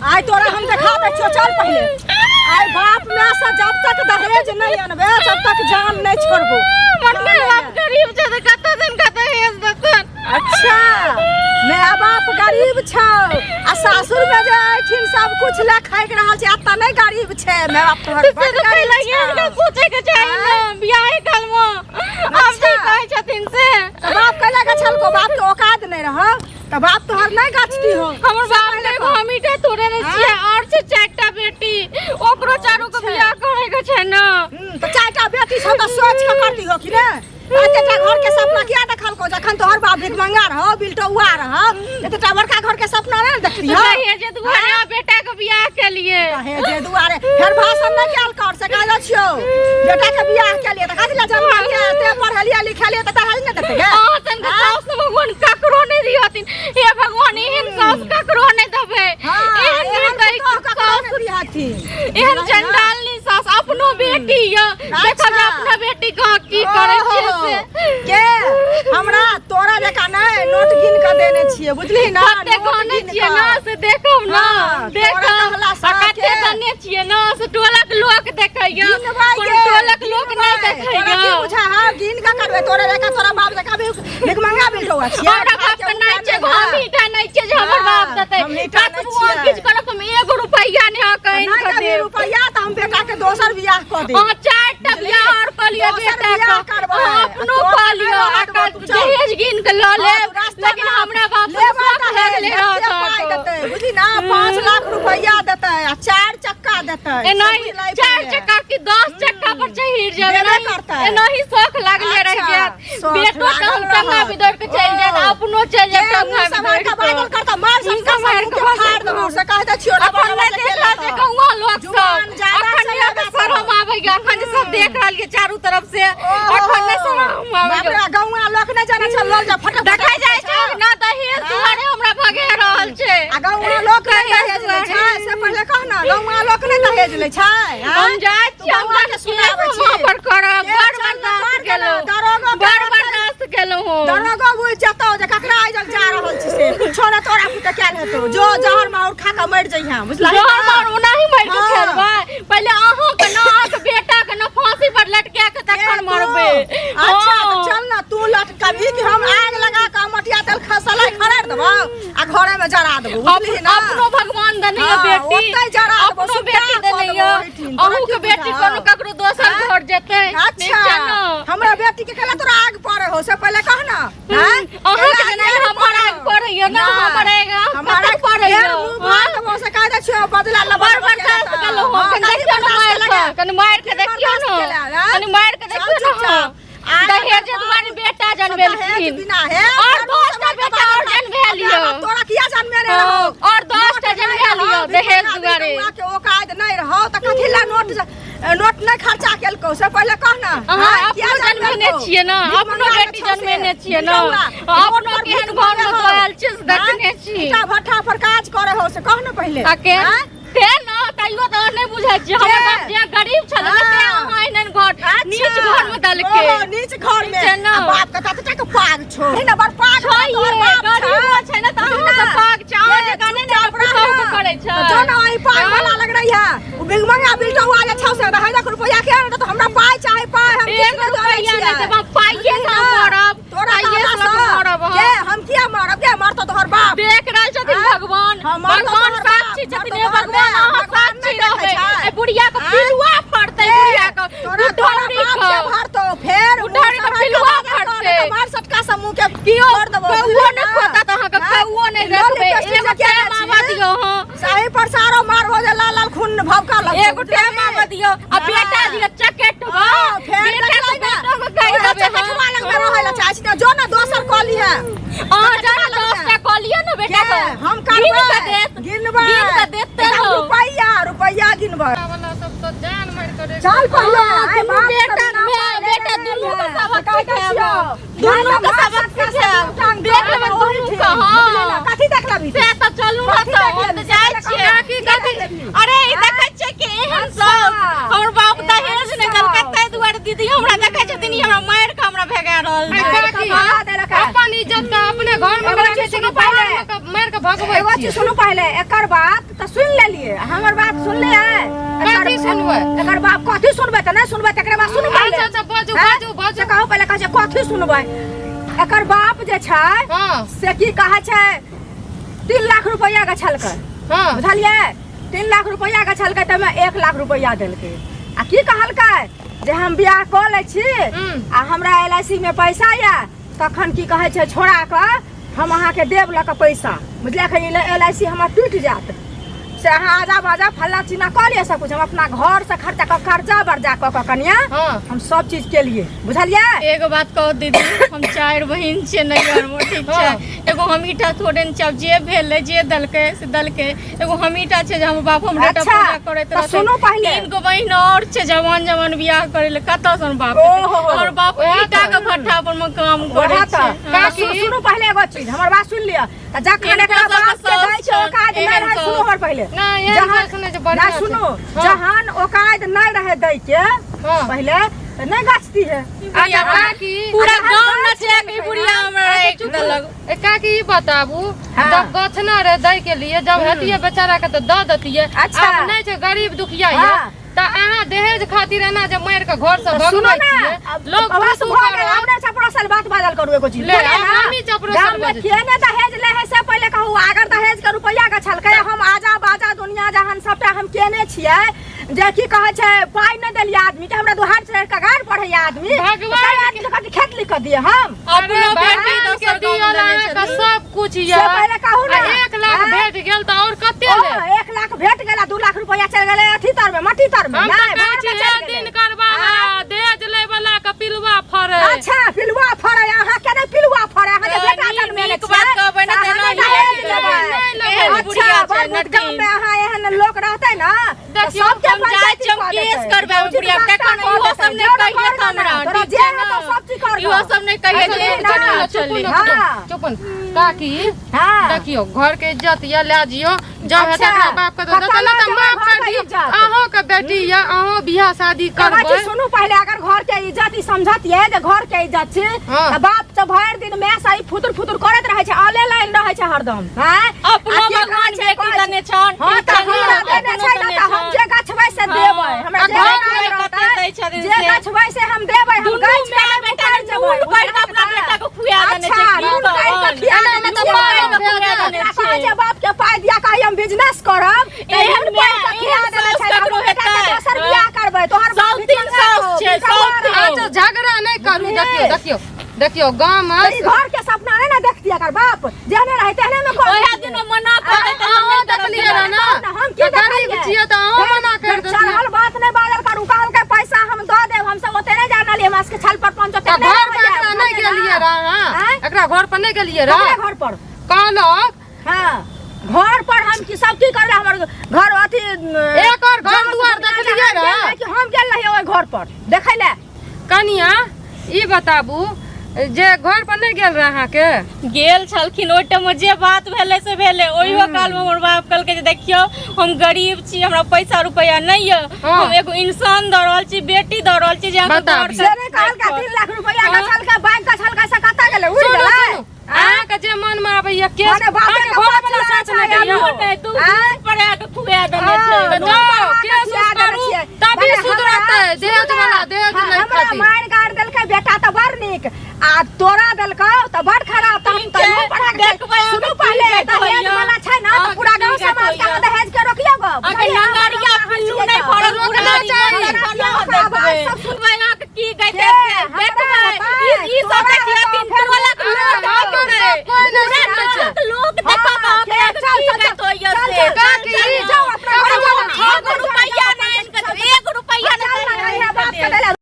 आइ तोरा हम देखा दे छियो, चल पहले। आइ बाप माय से जब तक दहेज नहीं अनबे तब तक जान नहीं छोड़बो। मन्ने हम गरीब छ त कत दिन का दहेज देतन। अच्छा माय बाप गरीब छौ आ सासुर में जे आइथिन सब कुछ ले खाइ के रहल छै, अत्ता नहीं गरीब छै माय बाप तोहर। पहले इनका पूछे के चाहिए ना बियाह काल में आप जे कहै छथिन से बाप कहला के छल को बाप के औकात नहीं रह त बाप तोहर नहीं गछती हो। हमर बाप ने एगो हमीटे तोरे ने छिए और से चारटा बेटी ओकरो चारू के बियाह करे के छै ना। त चारटा बेटी छ त सोच के करती हो कि ने। एतेटा घर के सपना किया देखल को जखन तोहर बाप भिखमंगा रह बिलटौआ रह एतेटा बड़का घर के सपना नहीं देखली हो। हे जे दुआरे बेटा के बियाह के लिए हे जे दुआरे फेर भाषण नहीं कैल कर से कहै छियो बेटा के बियाह के लिए त कथि ला जन्म लिया ते पढ़लिया लिखलिया त तहल नहीं देते गे। सन के सास भगवान ककरो नहीं दियथिन। हे भगवान एहन सास ककरो नहीं देबे। एहन कई सास रिहाती एहन चंडालनी सास अपनो बेटी य देखब अपना बेटी का की करे छै से के हमरा तोरा जका नहीं नोट गिन के देने छिए बुझली ना। कते गाने छिए ना से देखब ना देखब कते देने छिए ना से टोलक लोक देखैया कोन टोलक लोक नहीं देखैया। की बुझा हा गिन के करबे तोरा जका तोरा बाप जका भिखमंगा बिलटौआ छिए। हमरा बाप के नहीं छै घमीटा नहीं छै जे हमर बाप देतै कतबो किछ करब हम 1 रुपैया नहीं आ कहीं नहीं के दे रुपैया त हम बेटा के दोसर बियाह क दे। हां चारटा बियाह और क लियो बेटा का अपनो क लियो दहेज गिन के ल ले लेकिन हमरा बाप से ले रहत बुझी ना 5 लाख रुपैया देतै आ 4 चक्का देतै। ए नहीं 4 चक्का की 10 चक्का पर चढ़ जाबे नहीं ए नहीं शौक लागले रह जात बेटो त हम टंगा बिदर के चल जात अपनो चल जात टंगा बिदर के बादल करता मार सबका मार के फाड़ देबो से कहता छियो ना अपन देख ला जे गौवा लोग सब अखन के शरम आबै ग अखन सब देख रहलिए चारों तरफ से अखन ने शरम आबै ग गौवा लोग ने जाने छ लल जा फट देखाय जाय छै ना दहेज दुआरे हमरा भगे रहल छै। आ गौवा लोग ने दहेज ले छै से पहले कह ना गौवा लोग ने दहेज ले छै। हम जाय छी हमरा के सुनाबै छी पर करब बड़ बर्दाश्त केलो बड़ बर्दाश्त केलो हो दरोगा बुझ जतो जे ककरा आइजल जा रहल छी से कुछो ना तोरा पुते क्या हेतो जो जहर मार खा के मर जइहा बुझला। जहर मार ओनाही मर के खेलबै पहले अहाँ के ना के बेटा के ना फांसी पर लटका के तखन मरबे। अच्छा तो चल ना तू लटकाबी कि हम आग लगा के मटिया तेल खसलाई खरार देबो आ घरे में जरा देबो बुझली ना। अपनो भगवान दने बेटी ओतै जरा देबो अपनो बेटी दने अहू के बेटी कोनो ककरो दोसर घर जेतै। अच्छा हमरा बेटी के केला तोरा आग पड़े हो से पहले कह ना हैं अहाँ के नहीं हमर आग पड़ैया ना हमरेगा हमारा पड़ैया बात वो से कहै छियो बदला ल बड़ बर्दाश्त केलो हो देखियो ना कने मार के देखियो ना कने मार के देखियो ना दहेज तुम्हारी बेटा जनबेलखिन बिना है और 10 टा बेटा और जनबे लियो तोरा किया जनबे रे और 10 टा जनबे लियो दहेज दुआरे के औकात नहीं रहो त कथिला नोट नहीं खर्चा केलको से पहले कह ना अपनो जन्मेने छिए ना अपनो बेटी जन्मेने छिए ना अपनो केहन घर में तो आयल चीज देखने छी ईटा भट्ठा पर काज करे हो से कह ना पहले के ते ना तइयो त नहीं बुझै छी हमर बाप जे गरीब छल ते अहाँ एहन घर नीच घर में दल के नीच घर में बाप के तत के पाग छो है ना बड़ पाग छै गरीब छै ना त अहाँ सब पाग छ अहाँ जे गाने ने अपना करे छ जो ना ई पाग वाला लग रही है उ भिखमंगा बिलटौआ जे छौ से 1000 रुपया के तो हमरा पाई चाहे पाई हम 1 रुपया नहीं देब पाइए से मरब तोरा ये मरब के हम किया मरब के मरतो तोहर बाप देख रहल छथिन भगवान भगवान साक्षी छथिन भगवान अहाँ साक्षी रहबे ए बुढ़िया के पिलुआ फड़तै बुढ़िया के तोरा बाप के भरतो फेर उठारी के पिलुआ फड़तै मार सटका समूह के कियो कौओ न खोता त अहाँ के कौओ नहीं देखबे एगो टाइम आवा दियो हां सही पर सारो मारबो जे लाल लाल खून भवका लग एगो टाइम आवा दियो आ बेटा दियो चकेट फेर बेटा को कहि देबे चकेटवा लग में रहला चाची जो ना दोसर कॉली है जाना 10 टा कॉलियो न बेटा के हम करबे गिनबे गिन के देते हो रुपया गिनबे वाला सब तो जान मार करे चल पहले आई बेटा बेटा दुनू का सबक सिखाओ दुनू का सबक सिखाओ देख लेबे दुनू का हां कथि देखलबी से त चलू न त हम जाय छियै की कथि अरे ई देखै छै कि एहन सब हमर बाप दहेज ने कलकत्ता दुआर दीदी हमरा देखै छथिन हमरा मार के हमरा भेगा रहल अपन इज्जत त अपने घर में रखे छै कि पहले मार के भगबै एगो चीज सुनो पहले एकर बात त सुन कथी सुनबे त नहीं सुनबे तकरे बाद सुनबे। अच्छा बाजू बाजू बाजू कहू पहले कह कथी सुनबे। एकर बाप जे छै हां से की कहे छै 3 लाख रुपया के छलकै। हां बुझलिए 3 लाख रुपया के छलकै त में 1 लाख रुपया देलकै। आ की कहलकै जे हम बियाह क लै छी आ हमरा LIC में पैसा या तखन की कहे छै छोड़ा के हम अहाँ के देब ल के पैसा। बुझलिए कि LIC हमर टूट जात से अहाँ आजा बाजा फल्ला चीना कर लिए सब कुछ। हम अपना घर से खर्चा क कर्जा बर्जा क कनिया हम सब चीज के लिए। बुझलिए एगो बात कहो दीदी हम 4 बहिन छियै नैहर में ठीक छै। एगो हमीटा थोड़े न चाव जे भेले जे दलके से दलके। एगो हमीटा छै जे हमर बाप हम बेटा पूजा करैत रहै। सुनो पहले 3 गो बहिन और छै जवान जवान बियाह करे ले कत सन बाप और बाप ईटा के भट्ठा पर में काम करे छै। काकी सुनो पहले एगो चीज हमर बात सुन लिया त जखन एकरा बाप के दै छै ओकाद नहीं रहे। सुनो हमर पहले ना सुनो जहान ओकाद नहीं रहे दै के पहले त नहीं गाछती है। अच्छा काकी पूरा गांव नचे के बुढ़िया हमरा एक दलग। काकी ई बताबू जब गछना रे दै के लिए जब हतिए बेचारा के तो द दतिए। अच्छा। अब नहीं छै गरीब दुखिया है त अहाँ दहेज खातिर एना जे मार के घर से भगबै छिए लोग बस भ गेल। हमने चपरासल बात बादल करू एगो चीज ले हमी चपरासल बात केने दहेज ले है से पहले कहू अगर दहेज के रुपया के छलकै हम आजा बाजा दुनिया जहान सबटा हम केने छियै जे की कहे छै पाई न देलिए आदमी के हमरा दुहार से कगार पढ़ै आदमी भगवान आदमी के खेत लिख दिए हम अपनो बेटी के दोसर दिया का सब कुछ से या पहले कहू ना 1 लाख भेट गेल त और कते ले 1 लाख भेट गेला 2 लाख रुपया चल गेलै अथी तर में मट्टी तर में हम नहीं कहै छी एक दिन करबाला दहेज ले वाला के पिलवा फरे। अच्छा पिलुआ फड़े अहाँ के नहीं पिलुआ फड़े अहाँ जे बेटा जन्म में नीक बात कहबै न त नहीं बुढ़िया छै नटकी में अहाँ एहन लोग रहते ना देखियो हम जाय हम केस करबै बुढ़िया तखन इहो सब ने कहिए त हमरा ठीक छै ना इहो सब ने कहिए जे चली चुपन काकी हां देखियो घर के इज्जत या ले जियो जब हेतै बाप के तो देतला त माफ कर दियो। अहो के बेटी या अहो बियाह शादी करबै सुनू पहले अगर घर के इज्जत ई समझतिए जे घर के इज्जत छै त बाप त भर दिन में सही फुतुर फुतुर करत रहै छै आले लाइन रहै छै हरदम हैं अपनो भगवान बेटी दने छन हां त हमरा देने छै ना त हम जे गछबै से देबै हमरा जे गछबै से हम देबै हम गाछ के बेटा जबै अपना बेटा को खुआ देने छै जे बाप के पाई दिया कहि हम बिजनेस करब एहन पाई के खिया देने छै ककरो बेटा के दोसर बियाह करबै तोहर सब 3 साल छै सब अच्छा झगड़ा नहीं करू। देखियो देखियो गांव में घर के सपना नहीं ना देखतिया कर बाप जेहने रहे तेहने में ओहे दिन मना कर दे त अहो देखलिए ना हम की गरीब छिए त अहो मना कर दे। चल बात नहीं बादल करू कहल के पैसा हम द देब हम सब ओते नहीं जानली हमरा के छल पर पंच घर पर एकरा नहीं गेलिए रा हां एकरा घर पर नहीं गेलिए रा घर पर कहलक हां घर पर हम की सब की करले हमर घर अथी एक और घर दुआर देखलिए रा कि हम गेल रहिए ओइ घर पर देखै ले कनिया ई बताबू जे घर पर नहीं गेल रहा के गेल छलखिन ओइ टाइम में जे बात भेले से भेले ओहियो काल में हमर बाप कहलकै जे देखियो हम गरीब छी हमरा पैसा रुपया नहीं है हम एगो इंसान द रहल छी बेटी द रहल छी जे हम घर से नहीं कहल का 3 लाख रुपया का छल का बैंक का छल का से कता गेले उड़ गेलै आ के जे मन में आबैया केस माने बाप के घर वाला सोच नहीं नहीं करियो तू पड़े के खुआ देने छै जाओ केस करू तभी सुधरते दहेज वाला दहेज नहीं हमरा खाती मार गाड़ देलकै बेटा त बड़ नीक आ तोरा देलकौ त बड़ खराब त हम त नो पढ़ा देखबै सुनु पहले दहेज वाला छै ना त पूरा गांव समाज के दहेज के रोकियो गो अगर नंगरिया पिल्लू नहीं पड़ल पूरा चाहिए सुनबै ना की कहते देखबै ई सब देखिए 3 लाख